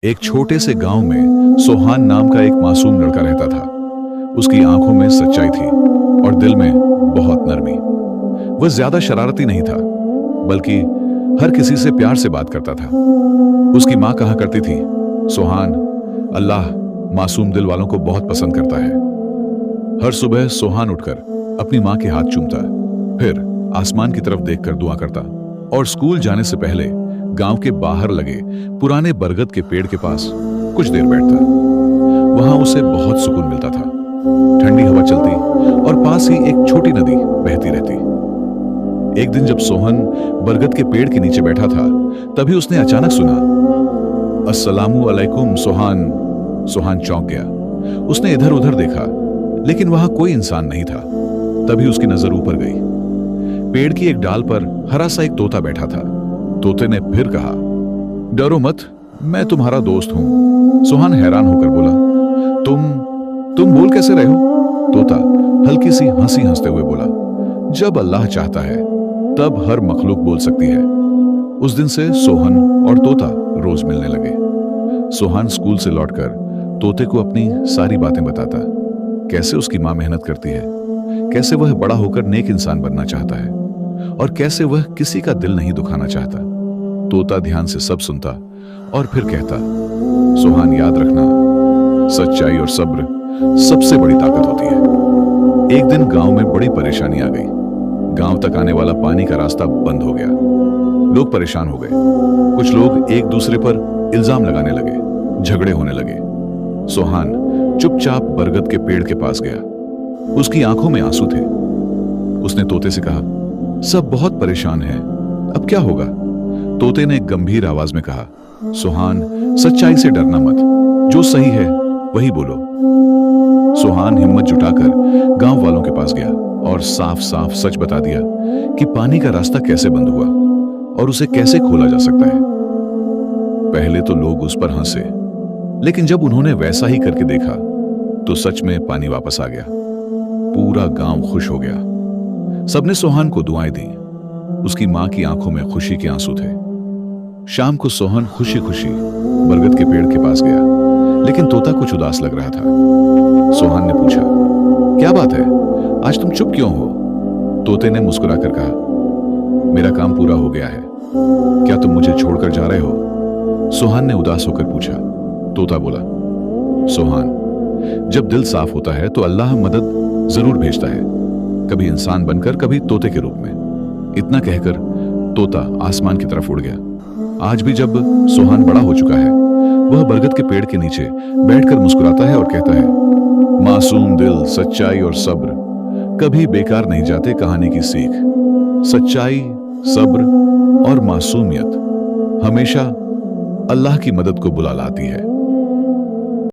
एक छोटे से गांव में सोहान नाम का एक मासूम लड़का रहता था। उसकी आंखों में सच्चाई थी और दिल में बहुत नरमी। वह ज्यादा शरारती नहीं था, बल्कि हर किसी से प्यार से बात करता था। उसकी माँ कहा करती थी, सोहान, अल्लाह मासूम दिल वालों को बहुत पसंद करता है। हर सुबह सोहान उठकर अपनी माँ के हाथ चूमता, फिर आसमान की तरफ देखकर दुआ करता और स्कूल जाने से पहले गांव के बाहर लगे पुराने बरगद के पेड़ के पास कुछ देर बैठता। वहां उसे बहुत सुकून मिलता था। ठंडी हवा चलती और पास ही एक छोटी नदी बहती रहती। एक दिन जब सोहन बरगद के पेड़ के नीचे बैठा था, तभी उसने अचानक सुना, अस्सलामु अलैकुम सोहान। सोहान चौंक गया। उसने इधर उधर देखा, लेकिन वहां कोई इंसान नहीं था। तभी उसकी नजर ऊपर गई। पेड़ की एक डाल पर हरा सा एक तोता बैठा था। तोते ने फिर कहा, डरो मत, मैं तुम्हारा दोस्त हूं। सोहान हैरान होकर बोला, तुम बोल कैसे रहे हो? तोता हल्की सी हंसी हंसते हुए बोला, जब अल्लाह चाहता है तब हर मखलूक बोल सकती है। उस दिन से सोहन और तोता रोज मिलने लगे। सोहान स्कूल से लौटकर तोते को अपनी सारी बातें बताता, कैसे उसकी मां मेहनत करती है, कैसे वह बड़ा होकर नेक इंसान बनना चाहता है और कैसे वह किसी का दिल नहीं दुखाना चाहता। तोता ध्यान से सब सुनता और फिर कहता, सोहान याद रखना, सच्चाई और सब्र सबसे बड़ी ताकत होती है। एक दिन गांव में बड़ी परेशानी आ गई। गांव तक आने वाला पानी का रास्ता बंद हो गया। लोग परेशान हो गए। कुछ लोग एक दूसरे पर इल्जाम लगाने लगे, झगड़े होने लगे। सोहान चुपचाप बरगद के पेड़ के पास गया। उसकी आंखों में आंसू थे। उसने तोते से कहा, सब बहुत परेशान हैं, अब क्या होगा? तोते ने गंभीर आवाज में कहा, सोहान, सच्चाई से डरना मत, जो सही है वही बोलो। सोहान हिम्मत जुटाकर गांव वालों के पास गया और साफ साफ सच बता दिया कि पानी का रास्ता कैसे बंद हुआ और उसे कैसे खोला जा सकता है। पहले तो लोग उस पर हंसे, लेकिन जब उन्होंने वैसा ही करके देखा तो सच में पानी वापस आ गया। पूरा गांव खुश हो गया। सबने सोहान को दुआएं दी। उसकी मां की आंखों में खुशी के आंसू थे। शाम को सोहन खुशी खुशी बरगद के पेड़ के पास गया, लेकिन तोता कुछ उदास लग रहा था। सोहन ने पूछा, क्या बात है, आज तुम चुप क्यों हो? तोते ने मुस्कुराकर कहा, मेरा काम पूरा हो गया है, क्या तुम मुझे छोड़कर जा रहे हो? सोहन ने उदास होकर पूछा। तोता बोला, सोहन, जब दिल साफ होता है तो अल्लाह मदद जरूर भेजता है, कभी इंसान बनकर, कभी तोते के रूप में। इतना कहकर तोता आसमान की तरफ उड़ गया। आज भी जब सोहान बड़ा हो चुका है, वह बरगद के पेड़ के नीचे बैठकर मुस्कुराता है और कहता है, मासूम दिल, सच्चाई और सब्र कभी बेकार नहीं जाते। कहानी की सीख, सच्चाई, सब्र और मासूमियत हमेशा अल्लाह की मदद को बुला लाती है।